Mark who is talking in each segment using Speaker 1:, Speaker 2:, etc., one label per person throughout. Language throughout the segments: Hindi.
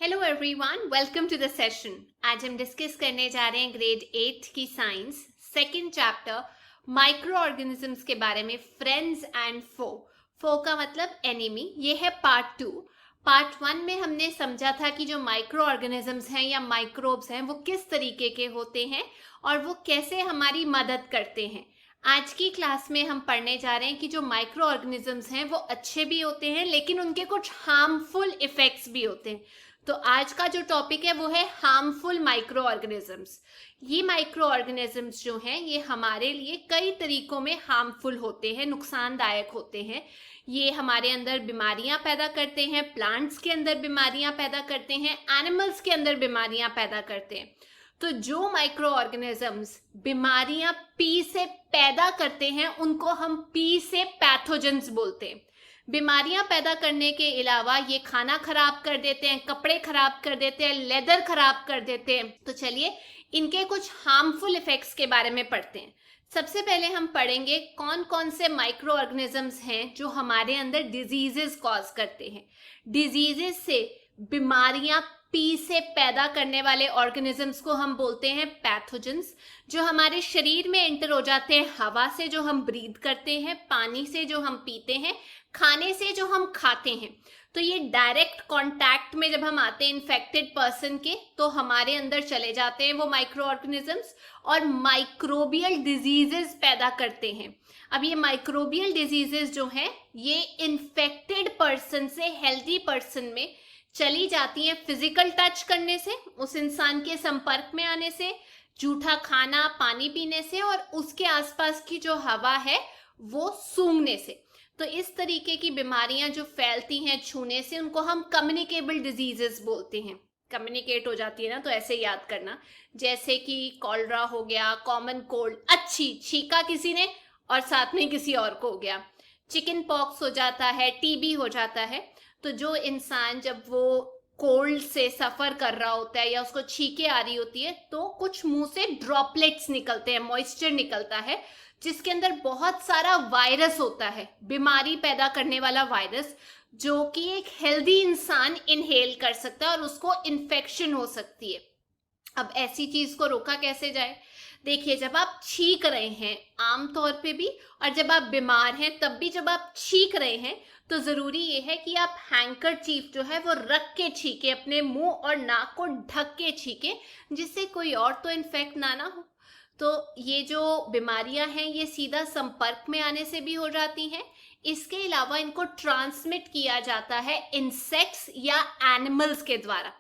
Speaker 1: Hello everyone, welcome to the session. आज हम डिस्कस करने जा रहे हैं ग्रेड 8 की science second chapter micro organisms के बारे में, फ्रेंड्स एंड फो। फो का मतलब एनिमी। ये है पार्ट 2। पार्ट 1 में हमने समझा था कि जो माइक्रो ऑर्गेनिजम्स हैं या माइक्रोब्स हैं वो किस तरीके के होते हैं और वो कैसे हमारी मदद करते हैं। आज की क्लास में हम पढ़ने जा रहे हैं कि जो माइक्रो ऑर्गेनिजम्स हैं वो अच्छे भी होते हैं लेकिन उनके कुछ हार्मफुल इफेक्ट्स भी होते हैं। तो आज का जो टॉपिक है वो है हार्मफुल माइक्रो ऑर्गेनिजम्स। ये माइक्रो ऑर्गेनिजम्स जो हैं ये हमारे लिए कई तरीकों में हार्मफुल होते हैं, नुकसानदायक होते हैं। ये हमारे अंदर बीमारियां पैदा करते हैं, प्लांट्स के अंदर बीमारियां पैदा करते हैं, एनिमल्स के अंदर बीमारियां पैदा करते हैं। तो जो माइक्रो ऑर्गेनिजम्स बीमारियां पी से पैदा करते हैं उनको हम पी से पैथोजेंस बोलते हैं। बीमारियां पैदा करने के अलावा ये खाना खराब कर देते हैं, कपड़े खराब कर देते हैं, लेदर खराब कर देते हैं। तो चलिए इनके कुछ हार्मफुल इफेक्ट्स के बारे में पढ़ते हैं। सबसे पहले हम पढ़ेंगे कौन कौन से माइक्रो ऑर्गेनिजम्स हैं जो हमारे अंदर डिजीजेस कॉज करते हैं। डिजीजेस से, बीमारियां पी से पैदा करने वाले ऑर्गेनिजम्स को हम बोलते हैं पैथोजेंस। जो हमारे शरीर में एंटर हो जाते हैं हवा से जो हम ब्रीथ करते हैं, पानी से जो हम पीते हैं, खाने से जो हम खाते हैं। तो ये डायरेक्ट कांटेक्ट में जब हम आते हैं इन्फेक्टेड पर्सन के तो हमारे अंदर चले जाते हैं वो माइक्रो ऑर्गेनिजम्स और माइक्रोबियल डिजीजेस पैदा करते हैं। अब ये माइक्रोबियल डिजीजेस जो हैं ये इन्फेक्टेड पर्सन से हेल्दी पर्सन में चली जाती हैं फिजिकल टच करने से, उस इंसान के संपर्क में आने से, जूठा खाना पानी पीने से और उसके आसपास की जो हवा है वो सूंघने से। तो इस तरीके की बीमारियां जो फैलती हैं छूने से उनको हम कम्युनिकेबल डिजीजेस बोलते हैं। कम्युनिकेट हो जाती है ना, तो ऐसे याद करना, जैसे कि कॉलरा हो गया, कॉमन कोल्ड, अच्छी छीका किसी ने और साथ में किसी और को हो गया, चिकन पॉक्स हो जाता है, टीबी हो जाता है। तो जो इंसान जब वो कोल्ड से सफर कर रहा होता है या उसको छींके आ रही होती है तो कुछ मुंह से ड्रॉपलेट्स निकलते हैं, मॉइस्चर निकलता है जिसके अंदर बहुत सारा वायरस होता है, बीमारी पैदा करने वाला वायरस, जो कि एक हेल्दी इंसान इनहेल कर सकता है और उसको इन्फेक्शन हो सकती है। अब ऐसी चीज को रोका कैसे जाए? देखिए, जब आप छींक रहे हैं आमतौर पे भी और जब आप बीमार हैं तब भी, जब आप छींक रहे हैं तो जरूरी ये है कि आप हैंकरचीफ जो है वो रख के छींके, अपने मुंह और नाक को ढक के छींके, जिससे कोई और तो इन्फेक्ट ना हो। तो ये जो बीमारियां हैं ये सीधा संपर्क में आने से भी हो जाती हैं। इसके अलावा इनको ट्रांसमिट किया जाता है इंसेक्ट्स या एनिमल्स के द्वारा।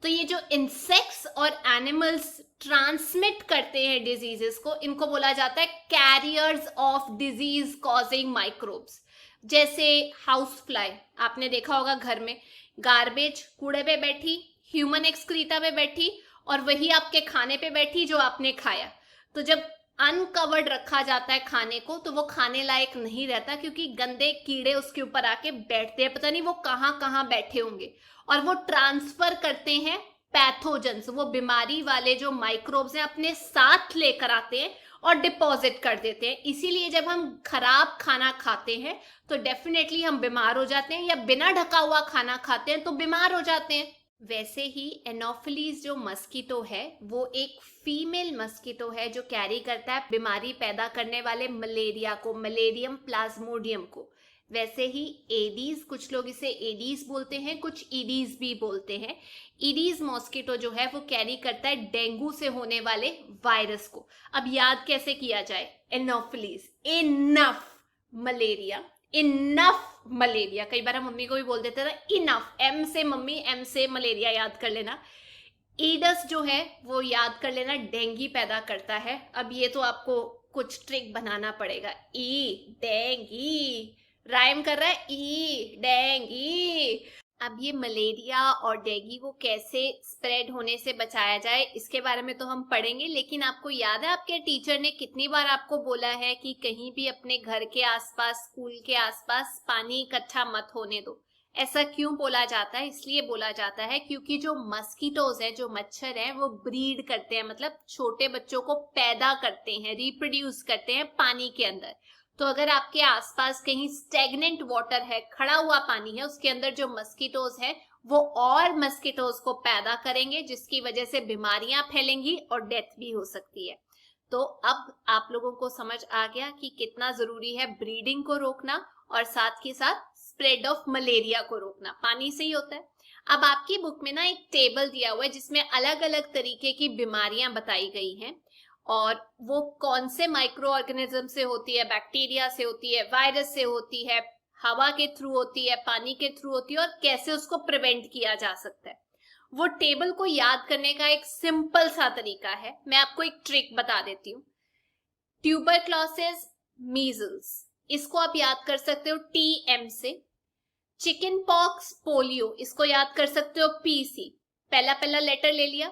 Speaker 1: तो ये जो इंसेक्ट्स और एनिमल्स ट्रांसमिट करते हैं डिजीजेस को, इनको बोला जाता है carriers of disease causing microbes. जैसे हाउस फ्लाई आपने देखा होगा घर में, गार्बेज कूड़े पे बैठी, ह्यूमन एक्सक्रीटा पे बैठी और वही आपके खाने पे बैठी जो आपने खाया। तो जब अनकवर्ड रखा जाता है खाने को तो वो खाने लायक नहीं रहता, क्योंकि गंदे कीड़े उसके ऊपर आके बैठते हैं, पता नहीं वो कहाँ कहाँ बैठे होंगे, और वो ट्रांसफर करते हैं पैथोजेंस, वो बीमारी वाले जो माइक्रोब्स हैं अपने साथ लेकर आते हैं और डिपॉजिट कर देते हैं। इसीलिए जब हम खराब खाना खाते हैं तो डेफिनेटली हम बीमार हो जाते हैं, या बिना ढका हुआ खाना खाते हैं तो बीमार हो जाते हैं। वैसे ही एनोफिलीज जो मस्कीटो है वो एक फीमेल मस्कीटो है जो कैरी करता है बीमारी पैदा करने वाले मलेरिया को, मलेरियम प्लाज्मोडियम को। वैसे ही एडीज, कुछ लोग इसे एडीज बोलते हैं, कुछ ईडीज भी बोलते हैं। ईडीज मॉस्किटो जो है वो कैरी करता है डेंगू से होने वाले वायरस को। अब याद कैसे किया जाए? Anopheles, enough malaria, enough malaria. कई बार हम मम्मी को भी बोल देते थे इनफ, एम से मम्मी, एम से मलेरिया याद कर लेना। ईडस जो है वो याद कर लेना, डेंगी पैदा करता है। अब ये तो आपको कुछ ट्रिक बनाना पड़ेगा। ई डेंगी राइम कर रहा है, ई डेंगी। अब ये मलेरिया और डेंगू को कैसे स्प्रेड होने से बचाया जाए इसके बारे में तो हम पढ़ेंगे, लेकिन आपको याद है आपके टीचर ने कितनी बार आपको बोला है कि कहीं भी अपने घर के आसपास, स्कूल के आसपास पानी इकट्ठा मत होने दो। ऐसा क्यों बोला जाता है? इसलिए बोला जाता है क्योंकि जो मस्कीटोज हैं, जो मच्छर हैं, वो ब्रीड करते हैं, मतलब छोटे बच्चों को पैदा करते हैं, रिप्रोड्यूस करते हैं पानी के अंदर। तो अगर आपके आसपास कहीं स्टेगनेंट वाटर है, खड़ा हुआ पानी है, उसके अंदर जो मस्कीटोज है वो और मस्किटोज को पैदा करेंगे, जिसकी वजह से बीमारियां फैलेंगी और डेथ भी हो सकती है। तो अब आप लोगों को समझ आ गया कि कितना जरूरी है ब्रीडिंग को रोकना और साथ के साथ स्प्रेड ऑफ मलेरिया को रोकना। पानी से ही होता है। अब आपकी बुक में ना एक टेबल दिया हुआ है जिसमें अलग अलग तरीके की बीमारियां बताई गई हैं और वो कौन से माइक्रो ऑर्गेनिज्म से होती है, बैक्टीरिया से होती है, वायरस से होती है, हवा के थ्रू होती है, पानी के थ्रू होती है और कैसे उसको प्रिवेंट किया जा सकता है। वो टेबल को याद करने का एक सिंपल सा तरीका है। मैं आपको एक ट्रिक बता देती हूँ। ट्यूबरक्लोसिस, मीजल्स, इसको आप याद कर सकते हो TM से। चिकन पॉक्स, पोलियो, इसको याद कर सकते हो PC, पहला लेटर ले लिया।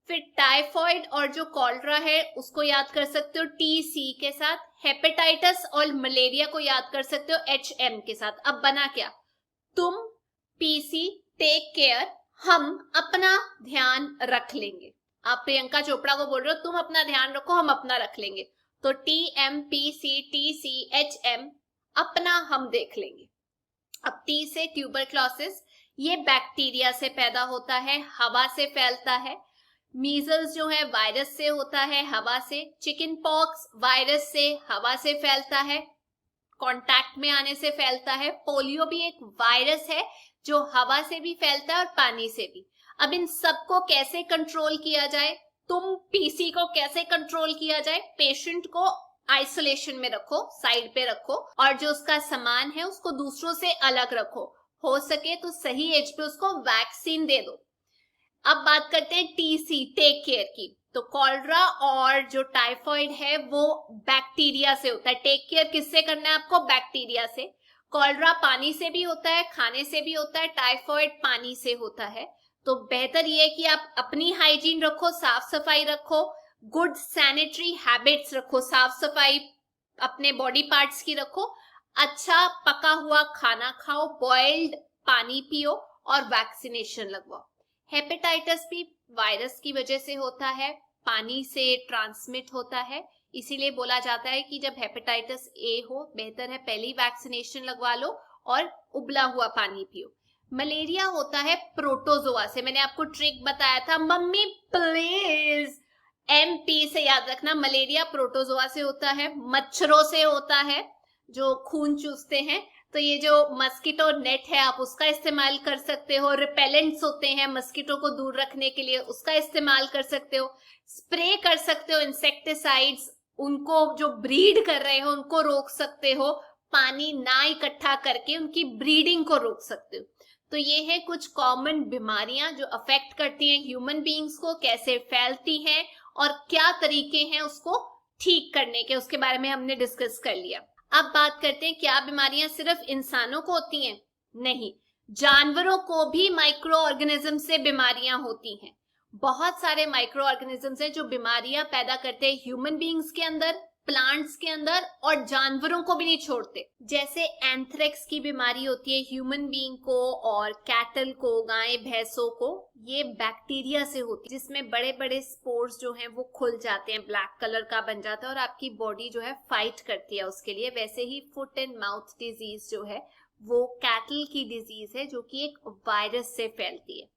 Speaker 1: फिर टाइफॉइड और जो कॉलरा है उसको याद कर सकते हो TC के साथ। हेपेटाइटिस और मलेरिया को याद कर सकते हो HM के साथ। अब बना क्या? तुम PC, टेक केयर, हम अपना ध्यान रख लेंगे। आप प्रियंका चोपड़ा को बोल रहे हो तुम अपना ध्यान रखो, हम अपना रख लेंगे। तो TM, PC, TC, HM, अपना हम देख लेंगे। अब T से ट्यूबरक्लोसिस, ये बैक्टीरिया से पैदा होता है, हवा से फैलता है। मीजल्स जो है वायरस से होता है, हवा से। चिकन पॉक्स वायरस से, हवा से फैलता है, कांटेक्ट में आने से फैलता है। पोलियो भी एक वायरस है जो हवा से भी फैलता है और पानी से भी। अब इन सबको कैसे कंट्रोल किया जाए? तुम PC को कैसे कंट्रोल किया जाए? पेशेंट को आइसोलेशन में रखो, साइड पे रखो और जो उसका सामान है उसको दूसरों से अलग रखो। हो सके तो सही एज पे उसको वैक्सीन दे दो। अब बात करते हैं TC, टेक केयर की। तो कॉलरा और जो टाइफॉइड है वो बैक्टीरिया से होता है। टेक केयर किससे करना है आपको? बैक्टीरिया से। कॉलरा पानी से भी होता है, खाने से भी होता है। टाइफॉइड पानी से होता है। तो बेहतर ये है कि आप अपनी हाइजीन रखो, साफ सफाई रखो, गुड सैनिटरी हैबिट्स रखो, साफ सफाई अपने बॉडी पार्ट्स की रखो, अच्छा पका हुआ खाना खाओ, बॉइल्ड पानी पियो और वैक्सीनेशन लगवाओ। हेपेटाइटिस भी वायरस की वजह से होता है, पानी से ट्रांसमिट होता है। इसीलिए बोला जाता है कि जब हेपेटाइटिस A हो, बेहतर है पहले ही वैक्सीनेशन लगवा लो और उबला हुआ पानी पियो। मलेरिया होता है प्रोटोजोआ से। मैंने आपको ट्रिक बताया था, मम्मी प्लीज MP से याद रखना। मलेरिया प्रोटोजोआ से होता है, मच्छरों से होता है जो खून चूसते हैं। तो ये जो मस्कीटो नेट है आप उसका इस्तेमाल कर सकते हो। रिपेलेंट्स होते हैं मस्कीटो को दूर रखने के लिए, उसका इस्तेमाल कर सकते हो। स्प्रे कर सकते हो इंसेक्टिसाइड्स, उनको जो ब्रीड कर रहे हो उनको रोक सकते हो। पानी ना इकट्ठा करके उनकी ब्रीडिंग को रोक सकते हो। तो ये है कुछ कॉमन बीमारियां जो अफेक्ट करती हैं ह्यूमन बीइंग्स को, कैसे फैलती हैं और क्या तरीके हैं उसको ठीक करने के, उसके बारे में हमने डिस्कस कर लिया। अब बात करते हैं क्या बीमारियां सिर्फ इंसानों को होती हैं? नहीं, जानवरों को भी माइक्रो ऑर्गेनिज्म से बीमारियां होती हैं। बहुत सारे माइक्रो ऑर्गेनिजम्स हैं जो बीमारियां पैदा करते हैं ह्यूमन बीइंग्स के अंदर, प्लांट्स के अंदर और जानवरों को भी नहीं छोड़ते। जैसे एंथ्रेक्स की बीमारी होती है ह्यूमन बीइंग को और कैटल को, गाय भैंसों को। ये बैक्टीरिया से होती है जिसमें बड़े बड़े स्पोर्स जो हैं वो खुल जाते हैं, ब्लैक कलर का बन जाता है और आपकी बॉडी जो है फाइट करती है उसके लिए। वैसे ही फुट एंड माउथ डिजीज जो है वो कैटल की डिजीज है जो कि एक वायरस से फैलती है।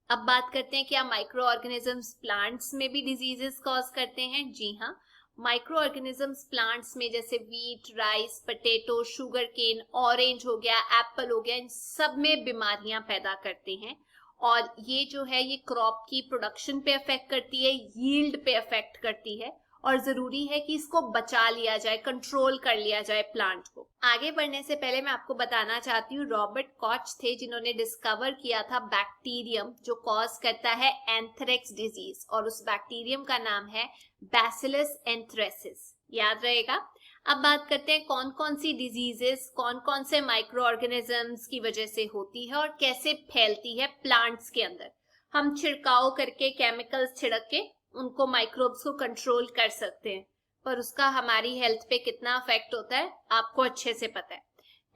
Speaker 1: अब बात करते हैं क्या माइक्रो ऑर्गेनिजम्स प्लांट्स में भी डिजीजेस कॉज करते हैं? जी हाँ, माइक्रो ऑर्गेनिजम्स प्लांट्स में जैसे wheat, rice, potato, sugarcane, orange हो गया, एप्पल हो गया, इन सब में बीमारियां पैदा करते हैं। और ये जो है ये क्रॉप की प्रोडक्शन पे अफेक्ट करती है, यील्ड पे अफेक्ट करती है और जरूरी है कि इसको बचा लिया जाए, कंट्रोल कर लिया जाए प्लांट को। आगे बढ़ने से पहले मैं आपको बताना चाहती हूँ, रॉबर्ट कॉच थे जिन्होंने डिस्कवर किया था बैक्टीरियम जो कॉज करता है एंथ्रेक्स डिजीज और उस बैक्टीरियम का नाम है बैसिलस एंथ्रेसिस। याद रहेगा। अब बात करते हैं कौन कौन सी डिजीजेस कौन कौन से माइक्रो ऑर्गेनिजम्स की वजह से होती है और कैसे फैलती है प्लांट्स के अंदर। हम छिड़काव करके, केमिकल्स छिड़क के उनको माइक्रोब्स को कंट्रोल कर सकते हैं, पर उसका हमारी हेल्थ पे कितना इफेक्ट होता है आपको अच्छे से पता है।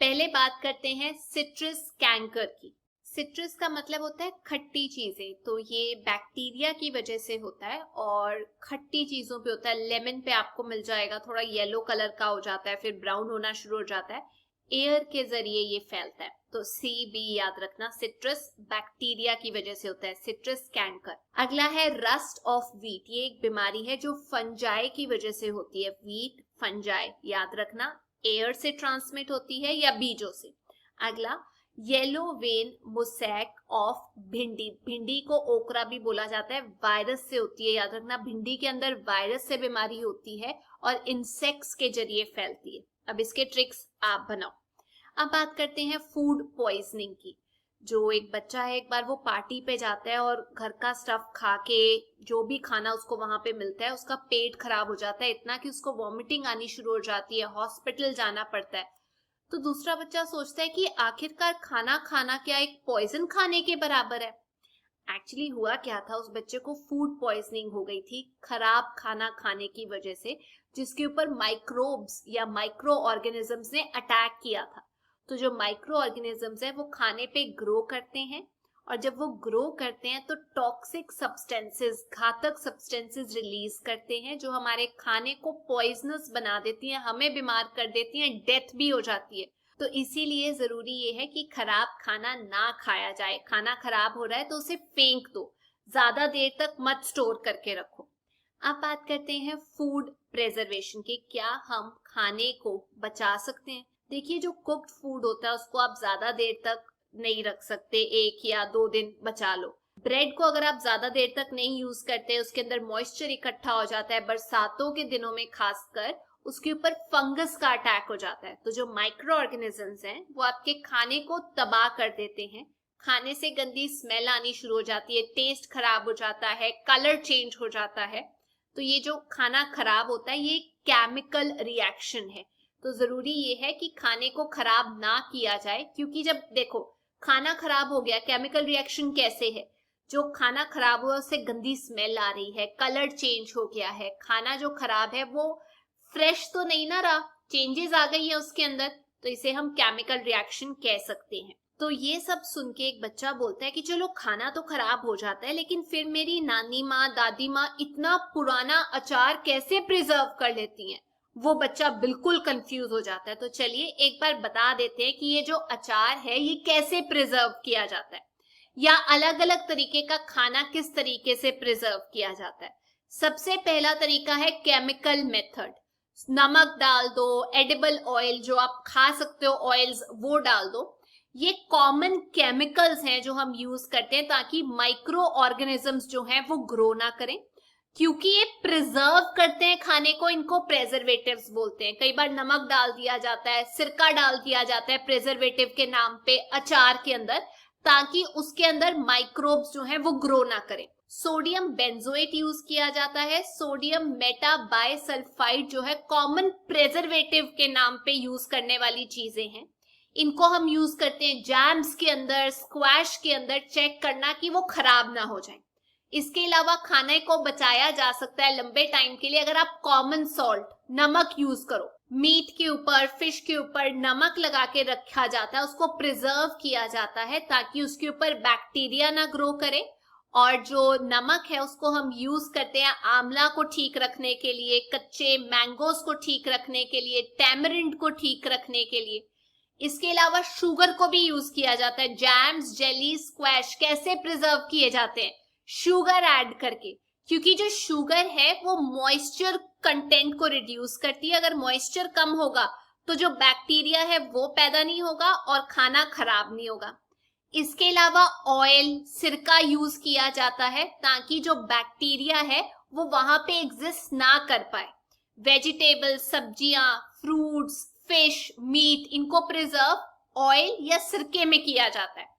Speaker 1: पहले बात करते हैं सिट्रस कैंकर की। सिट्रस का मतलब होता है खट्टी चीजें, तो ये बैक्टीरिया की वजह से होता है और खट्टी चीजों पे होता है। लेमन पे आपको मिल जाएगा, थोड़ा येलो कलर का हो जाता है, फिर ब्राउन होना शुरू हो जाता है। एयर के जरिए ये फैलता है। तो सी बी याद रखना, सिट्रस बैक्टीरिया की वजह से होता है, सिट्रस कैंकर। अगला है रस्ट ऑफ व्हीट, ये एक बीमारी है जो फंजाई की वजह से होती है। व्हीट फंजाई याद रखना, एयर से ट्रांसमिट होती है या बीजों से। अगला येलो वेन मोसैक ऑफ भिंडी, भिंडी को ओकरा भी बोला जाता है, वायरस से होती है, याद रखना भिंडी के अंदर वायरस से बीमारी होती है और इंसेक्ट्स के जरिए फैलती है। अब इसके ट्रिक्स आप बनाओ। अब बात करते हैं फूड पॉइजनिंग की। जो एक बच्चा है, एक बार वो पार्टी पे जाता है और घर का स्टफ खा के जो भी खाना उसको वहां पे मिलता है, उसका पेट खराब हो जाता है इतना कि उसको वॉमिटिंग आनी शुरू हो जाती है, हॉस्पिटल जाना पड़ता है। तो दूसरा बच्चा सोचता है कि आखिरकार खाना खाना क्या एक पॉइजन खाने के बराबर है। एक्चुअली हुआ क्या था, उस बच्चे को फूड पॉइजनिंग हो गई थी खराब खाना खाने की वजह से, जिसके ऊपर माइक्रोब्स या माइक्रो ऑर्गेनिजम्स ने अटैक किया था। तो जो माइक्रो ऑर्गेनिजम्स है वो खाने पे ग्रो करते हैं, और जब वो ग्रो करते हैं तो टॉक्सिक सब्सटेंसेस, घातक सब्सटेंसेस रिलीज करते हैं जो हमारे खाने को पॉइजनस बना देती हैं, हमें बीमार कर देती हैं, डेथ भी हो जाती है। तो इसीलिए जरूरी ये है कि खराब खाना ना खाया जाए। खाना खराब हो रहा है तो उसे फेंक दो, ज्यादा देर तक मत स्टोर करके रखो। अब बात करते हैं फूड प्रेजर्वेशन की, क्या हम खाने को बचा सकते हैं। देखिए, जो कुक्ड फूड होता है उसको आप ज्यादा देर तक नहीं रख सकते, 1 या 2 दिन बचा लो। ब्रेड को अगर आप ज्यादा देर तक नहीं यूज करते, उसके अंदर मॉइस्चर इकट्ठा हो जाता है, बरसातों के दिनों में खासकर उसके ऊपर फंगस का अटैक हो जाता है। तो जो माइक्रो ऑर्गेनिजम्स हैं वो आपके खाने को तबाह कर देते हैं, खाने से गंदी स्मेल आनी शुरू हो जाती है, टेस्ट खराब हो जाता है, कलर चेंज हो जाता है। तो ये जो खाना खराब होता है ये केमिकल रिएक्शन है। तो जरूरी ये है कि खाने को खराब ना किया जाए, क्योंकि जब देखो खाना खराब हो गया, केमिकल रिएक्शन कैसे है, जो खाना खराब हुआ उससे गंदी स्मेल आ रही है, कलर चेंज हो गया है, खाना जो खराब है वो फ्रेश तो नहीं ना रहा, चेंजेस आ गई है उसके अंदर, तो इसे हम केमिकल रिएक्शन कह सकते हैं। तो ये सब सुन के एक बच्चा बोलता है कि चलो खाना तो खराब हो जाता है, लेकिन फिर मेरी नानी माँ, दादी माँ इतना पुराना अचार कैसे प्रिजर्व कर लेती हैं। वो बच्चा बिल्कुल कंफ्यूज हो जाता है। तो चलिए एक बार बता देते हैं कि ये जो अचार है ये कैसे प्रिजर्व किया जाता है, या अलग अलग तरीके का खाना किस तरीके से प्रिजर्व किया जाता है। सबसे पहला तरीका है केमिकल मेथड। नमक डाल दो, एडिबल ऑयल जो आप खा सकते हो ऑयल्स वो डाल दो। ये कॉमन केमिकल्स हैं जो हम यूज करते हैं ताकि माइक्रो ऑर्गेनिजम्स जो हैं वो ग्रो ना करें, क्योंकि ये प्रिजर्व करते हैं खाने को, इनको प्रेजर्वेटिव्स बोलते हैं। कई बार नमक डाल दिया जाता है, सिरका डाल दिया जाता है प्रेजर्वेटिव के नाम पे अचार के अंदर, ताकि उसके अंदर माइक्रोब्स जो हैं वो ग्रो ना करें। सोडियम बेंजोएट यूज किया जाता है, सोडियम मेटाबाइसल्फाइड जो है कॉमन प्रेजर्वेटिव के नाम पे यूज करने वाली चीजें हैं। इनको हम यूज करते हैं जैम्स के अंदर, स्क्वैश के अंदर, चेक करना कि वो खराब ना हो जाए। इसके अलावा खाने को बचाया जा सकता है लंबे टाइम के लिए अगर आप कॉमन सॉल्ट, नमक यूज करो। मीट के ऊपर, फिश के ऊपर नमक लगा के रखा जाता है, उसको प्रिजर्व किया जाता है ताकि उसके ऊपर बैक्टीरिया ना ग्रो करे। और जो नमक है उसको हम यूज करते हैं आंवला को ठीक रखने के लिए, कच्चे मैंगोस को ठीक रखने के लिए, टैमरिंड को ठीक रखने के लिए। इसके अलावा शुगर को भी यूज किया जाता है। जैम्स, जेली, स्क्वैश कैसे प्रिजर्व किए जाते हैं, शुगर ऐड करके, क्योंकि जो शुगर है वो मॉइस्चर कंटेंट को रिड्यूस करती है। अगर मॉइस्चर कम होगा तो जो बैक्टीरिया है वो पैदा नहीं होगा और खाना खराब नहीं होगा। इसके अलावा ऑयल, सिरका यूज किया जाता है ताकि जो बैक्टीरिया है वो वहां पे एग्जिस्ट ना कर पाए। वेजिटेबल, सब्जियां, फ्रूट्स, फिश, मीट, इनको प्रिजर्व ऑयल या सिरके में किया जाता है।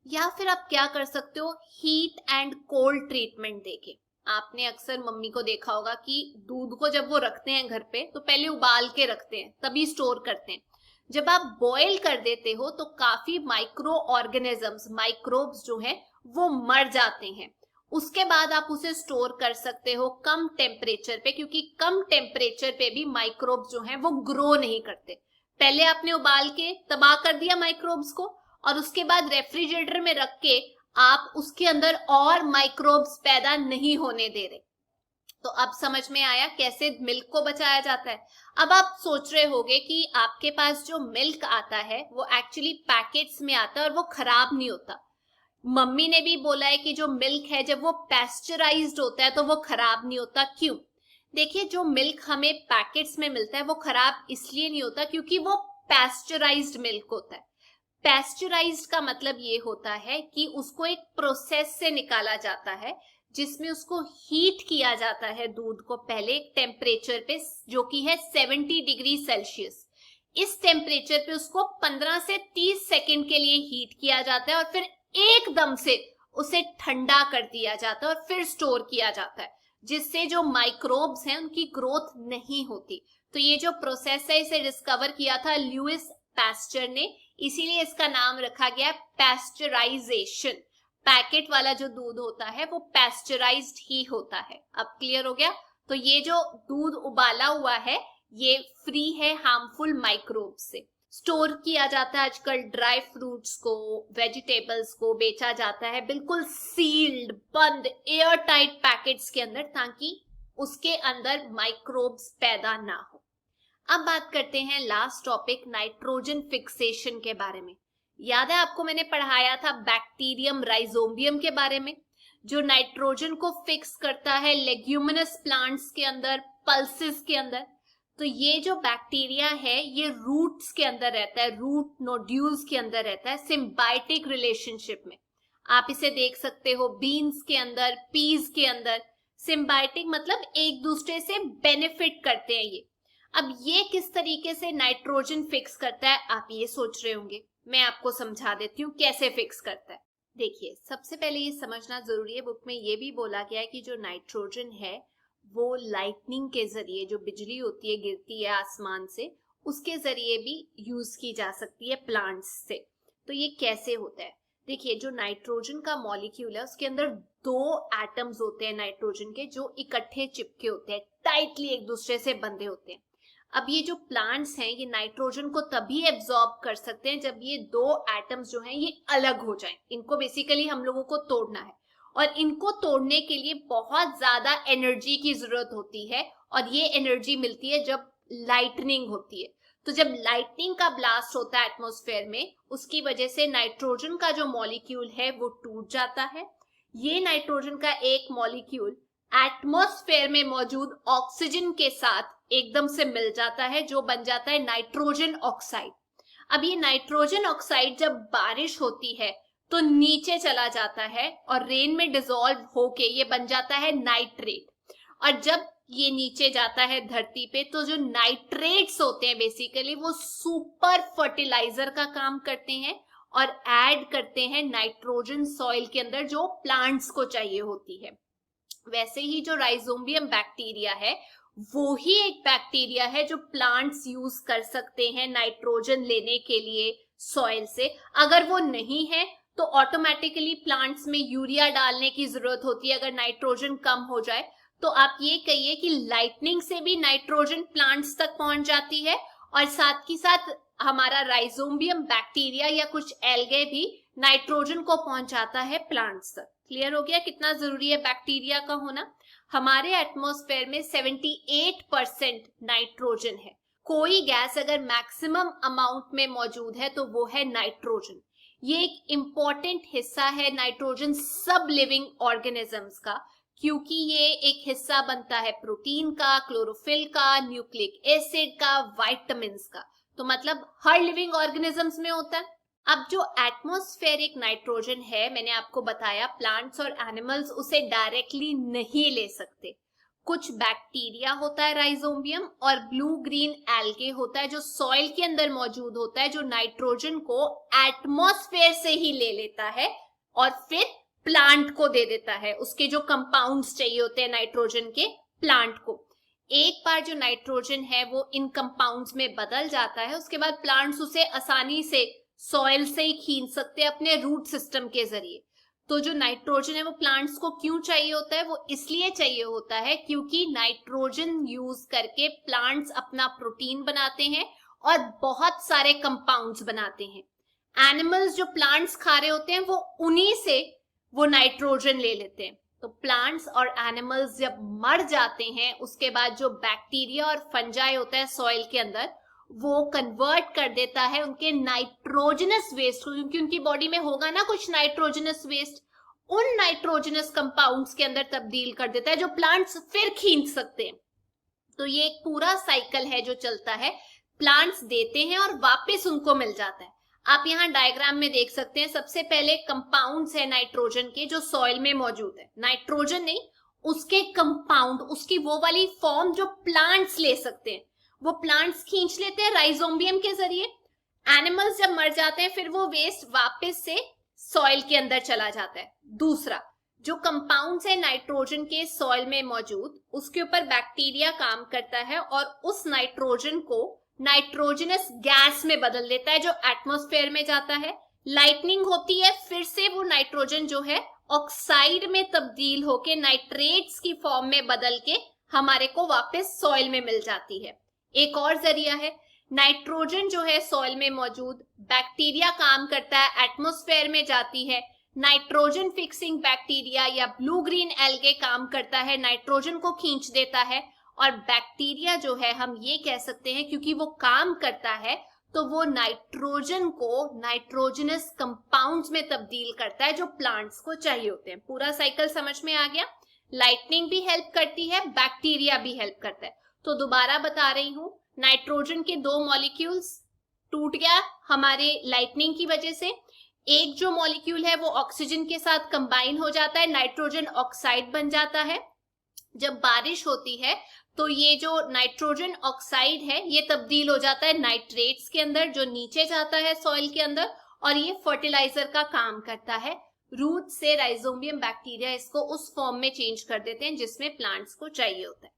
Speaker 1: या फिर आप क्या कर सकते हो, हीट एंड कोल्ड ट्रीटमेंट देके। आपने अक्सर मम्मी को देखा होगा कि दूध को जब वो रखते हैं घर पे तो पहले उबाल के रखते हैं, तभी स्टोर करते हैं। जब आप बॉईल कर देते हो तो काफी माइक्रो ऑर्गेनिजम्स, माइक्रोब्स जो हैं वो मर जाते हैं। उसके बाद आप उसे स्टोर कर सकते हो कम टेम्परेचर पे, क्योंकि कम टेम्परेचर पे भी माइक्रोब्स जो हैं वो ग्रो नहीं करते। पहले आपने उबाल के तबाह कर दिया माइक्रोब्स को, और उसके बाद रेफ्रिजरेटर में रख के आप उसके अंदर और माइक्रोब्स पैदा नहीं होने दे रहे। तो अब समझ में आया कैसे मिल्क को बचाया जाता है। अब आप सोच रहे होंगे कि आपके पास जो मिल्क आता है वो एक्चुअली पैकेट्स में आता है और वो खराब नहीं होता। मम्मी ने भी बोला है कि जो मिल्क है जब वो पैस्चराइज्ड होता है तो वो खराब नहीं होता। क्यों? देखिए, जो मिल्क हमें पैकेट्स में मिलता है वो खराब इसलिए नहीं होता क्योंकि वो पैस्चराइज्ड मिल्क होता है। पैस्चराइज्ड का मतलब ये होता है कि उसको एक प्रोसेस से निकाला जाता है जिसमें उसको हीट किया जाता है दूध को पहले एक टेम्परेचर पे जो कि है 70 डिग्री सेल्सियस। इस टेम्परेचर पे उसको 15 से 30 सेकंड के लिए हीट किया जाता है और फिर एकदम से उसे ठंडा कर दिया जाता है और फिर स्टोर किया जाता है, जिससे जो माइक्रोब्स हैं उनकी ग्रोथ नहीं होती। तो ये जो प्रोसेस है इसे डिस्कवर किया था लुइस पैस्चर ने, इसीलिए इसका नाम रखा गया पैस्चराइजेशन। पैकेट वाला जो दूध होता है वो पैस्चराइज्ड ही होता है। अब क्लियर हो गया? तो ये जो दूध उबाला हुआ है ये फ्री है हार्मफुल माइक्रोब से। स्टोर किया जाता है आजकल ड्राई फ्रूट्स को, वेजिटेबल्स को बेचा जाता है बिल्कुल सील्ड, बंद, एयर टाइट पैकेट्स के अंदर, ताकि उसके अंदर माइक्रोब्स पैदा ना हो। अब बात करते हैं लास्ट टॉपिक नाइट्रोजन फिक्सेशन के बारे में। याद है आपको मैंने पढ़ाया था बैक्टीरियम राइजोबियम के बारे में, जो नाइट्रोजन को फिक्स करता है लेग्यूमिनस प्लांट्स के अंदर, पल्सेस के अंदर। तो ये जो बैक्टीरिया है ये रूट्स के अंदर रहता है, रूट नोड्यूल्स के अंदर रहता है सिम्बायोटिक रिलेशनशिप में। आप इसे देख सकते हो बीन्स के अंदर, पीज के अंदर। सिम्बायोटिक मतलब एक दूसरे से बेनिफिट करते हैं ये। अब ये किस तरीके से नाइट्रोजन फिक्स करता है आप ये सोच रहे होंगे, मैं आपको समझा देती हूँ कैसे फिक्स करता है। देखिए, सबसे पहले ये समझना जरूरी है, बुक में ये भी बोला गया है कि जो नाइट्रोजन है वो लाइटनिंग के जरिए, जो बिजली होती है गिरती है आसमान से, उसके जरिए भी यूज की जा सकती है प्लांट्स से। तो ये कैसे होता है? देखिए, जो नाइट्रोजन का मॉलिक्यूल है उसके अंदर 2 एटम्स होते हैं नाइट्रोजन के, जो इकट्ठे चिपके होते हैं, टाइटली एक दूसरे से बंधे होते हैं। अब ये जो प्लांट्स हैं ये नाइट्रोजन को तभी एब्जॉर्ब कर सकते हैं जब ये 2 एटम्स जो हैं ये अलग हो जाएं। इनको बेसिकली हम लोगों को तोड़ना है और इनको तोड़ने के लिए बहुत ज्यादा एनर्जी की जरूरत होती है, और ये एनर्जी मिलती है जब लाइटनिंग होती है। तो जब लाइटनिंग का ब्लास्ट होता है एटमॉस्फेयर में, उसकी वजह से नाइट्रोजन का जो मॉलिक्यूल है वो टूट जाता है। ये नाइट्रोजन का एक मॉलिक्यूल एटमॉस्फेयर में मौजूद ऑक्सीजन के साथ एकदम से मिल जाता है, जो बन जाता है नाइट्रोजन ऑक्साइड। अब ये नाइट्रोजन ऑक्साइड जब बारिश होती है तो नीचे चला जाता है और रेन में डिसॉल्व होके ये बन जाता है नाइट्रेट। और जब ये नीचे जाता है धरती पे तो जो नाइट्रेट्स होते हैं बेसिकली वो सुपर फर्टिलाइजर का काम करते हैं और ऐड करते हैं नाइट्रोजन सॉइल के अंदर जो प्लांट्स को चाहिए होती है। वैसे ही जो राइजोबियम बैक्टीरिया है वो ही एक बैक्टीरिया है जो प्लांट्स यूज कर सकते हैं नाइट्रोजन लेने के लिए सॉइल से। अगर वो नहीं है तो ऑटोमेटिकली प्लांट्स में यूरिया डालने की जरूरत होती है अगर नाइट्रोजन कम हो जाए। तो आप ये कहिए कि लाइटनिंग से भी नाइट्रोजन प्लांट्स तक पहुंच जाती है, और साथ ही साथ हमारा राइजोबियम बैक्टीरिया या कुछ एल्गे भी नाइट्रोजन को पहुंचाता है प्लांट्स तक। क्लियर हो गया कितना जरूरी है बैक्टीरिया का होना? हमारे एटमॉस्फेयर में 78% नाइट्रोजन है। कोई गैस अगर मैक्सिमम अमाउंट में मौजूद है तो वो है नाइट्रोजन। ये एक इंपॉर्टेंट हिस्सा है नाइट्रोजन सब लिविंग ऑर्गेनिजम्स का, क्योंकि ये एक हिस्सा बनता है प्रोटीन का, क्लोरोफिल का, न्यूक्लिक एसिड का, विटामिन्स का। तो मतलब हर लिविंग ऑर्गेनिजम्स में होता है। अब जो एटमॉस्फेरिक नाइट्रोजन है मैंने आपको बताया प्लांट्स और एनिमल्स उसे डायरेक्टली नहीं ले सकते। कुछ बैक्टीरिया होता है राइजोबियम और ब्लू ग्रीन एल्गे होता है जो सॉइल के अंदर मौजूद होता है, जो नाइट्रोजन को एटमॉस्फेयर से ही ले लेता है और फिर प्लांट को दे देता है। उसके जो कंपाउंड्स चाहिए होते हैं नाइट्रोजन के प्लांट को, एक बार जो नाइट्रोजन है वो इन कंपाउंड्स में बदल जाता है, उसके बाद प्लांट्स उसे आसानी से सॉइल से ही खींच सकते हैं अपने रूट सिस्टम के जरिए। तो जो नाइट्रोजन है वो प्लांट्स को क्यों चाहिए होता है? वो इसलिए चाहिए होता है क्योंकि नाइट्रोजन यूज करके प्लांट्स अपना प्रोटीन बनाते हैं और बहुत सारे कंपाउंड्स बनाते हैं। एनिमल्स जो प्लांट्स खा रहे होते हैं वो उन्हीं से वो नाइट्रोजन ले लेते हैं। तो प्लांट्स और एनिमल्स जब मर जाते हैं उसके बाद जो बैक्टीरिया और फंजाई होता है सॉइल के अंदर, वो कन्वर्ट कर देता है उनके नाइट्रोजनस वेस्ट को, क्योंकि उनकी बॉडी में होगा ना कुछ नाइट्रोजनस वेस्ट, उन नाइट्रोजनस कंपाउंड्स के अंदर तब्दील कर देता है जो प्लांट्स फिर खींच सकते हैं। तो ये एक पूरा साइकिल है जो चलता है, प्लांट्स देते हैं और वापस उनको मिल जाता है। आप यहाँ डायग्राम में देख सकते हैं, सबसे पहले कंपाउंड्स है नाइट्रोजन के जो सॉइल में मौजूद है, नाइट्रोजन नहीं उसके कंपाउंड, उसकी वो वाली फॉर्म जो प्लांट्स ले सकते हैं, वो प्लांट्स खींच लेते हैं राइजोबियम के जरिए। एनिमल्स जब मर जाते हैं फिर वो वेस्ट वापस से सॉइल के अंदर चला जाता है। दूसरा, जो कंपाउंड्स है नाइट्रोजन के सॉइल में मौजूद, उसके ऊपर बैक्टीरिया काम करता है और उस नाइट्रोजन को नाइट्रोजनस गैस में बदल देता है जो एटमॉस्फेयर में जाता है। लाइटनिंग होती है, फिर से वो नाइट्रोजन जो है ऑक्साइड में तब्दील होके नाइट्रेट्स की फॉर्म में बदल के हमारे को वापस सॉइल में मिल जाती है। एक और जरिया है, नाइट्रोजन जो है सॉइल में मौजूद, बैक्टीरिया काम करता है, एटमॉस्फेयर में जाती है, नाइट्रोजन फिक्सिंग बैक्टीरिया या ब्लू ग्रीन एल्गे काम करता है, नाइट्रोजन को खींच देता है। और बैक्टीरिया जो है हम ये कह सकते हैं क्योंकि वो काम करता है तो वो नाइट्रोजन को नाइट्रोजनस कंपाउंड्स में तब्दील करता है जो प्लांट्स को चाहिए होते हैं। पूरा साइकिल समझ में आ गया। लाइटनिंग भी हेल्प करती है, बैक्टीरिया भी हेल्प करता है। तो दोबारा बता रही हूं, नाइट्रोजन के 2 मॉलिक्यूल्स टूट गया हमारे लाइटनिंग की वजह से। एक जो मॉलिक्यूल है वो ऑक्सीजन के साथ कंबाइन हो जाता है, नाइट्रोजन ऑक्साइड बन जाता है। जब बारिश होती है तो ये जो नाइट्रोजन ऑक्साइड है ये तब्दील हो जाता है नाइट्रेट्स के अंदर जो नीचे जाता है सॉइल के अंदर, और ये फर्टिलाइजर का काम करता है। रूट से राइजोबियम बैक्टीरिया इसको उस फॉर्म में चेंज कर देते हैं जिसमें प्लांट्स को चाहिए होता है।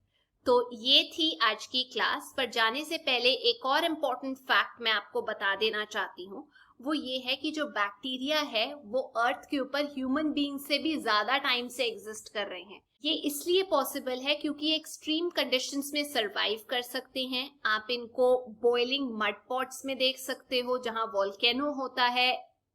Speaker 1: तो ये थी आज की क्लास। पर जाने से पहले एक और इम्पोर्टेंट फैक्ट मैं आपको बता देना चाहती हूँ, वो ये है कि जो बैक्टीरिया है वो अर्थ के ऊपर ह्यूमन बीइंग से भी ज्यादा टाइम से एग्जिस्ट कर रहे हैं। ये इसलिए पॉसिबल है क्योंकि एक्सट्रीम कंडीशंस में सरवाइव कर सकते हैं। आप इनको बॉइलिंग मड पॉट्स में देख सकते हो जहां वोल्केनो होता है,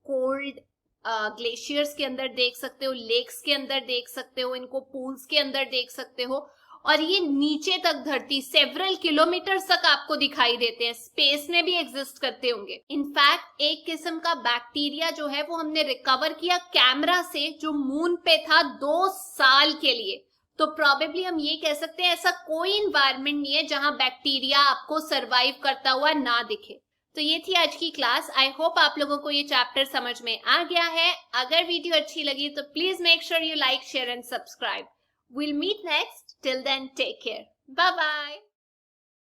Speaker 1: कोल्ड ग्लेशियर्स के अंदर देख सकते हो, लेक्स के अंदर देख सकते हो, इनको पूल्स के अंदर देख सकते हो। और ये नीचे तक धरती सेवरल किलोमीटर तक आपको दिखाई देते हैं, स्पेस में भी एग्जिस्ट करते होंगे। इनफैक्ट एक किस्म का बैक्टीरिया जो है वो हमने रिकवर किया कैमरा से जो मून पे था 2 साल के लिए। तो प्रोबेबली हम ये कह सकते हैं ऐसा कोई इन्वायरमेंट नहीं है जहां बैक्टीरिया आपको सरवाइव करता हुआ ना दिखे। तो ये थी आज की क्लास। आई होप आप लोगों को ये चैप्टर समझ में आ गया है। अगर वीडियो अच्छी लगी तो please make sure you like, share and subscribe. We'll meet next. Till then, take care. Bye-bye.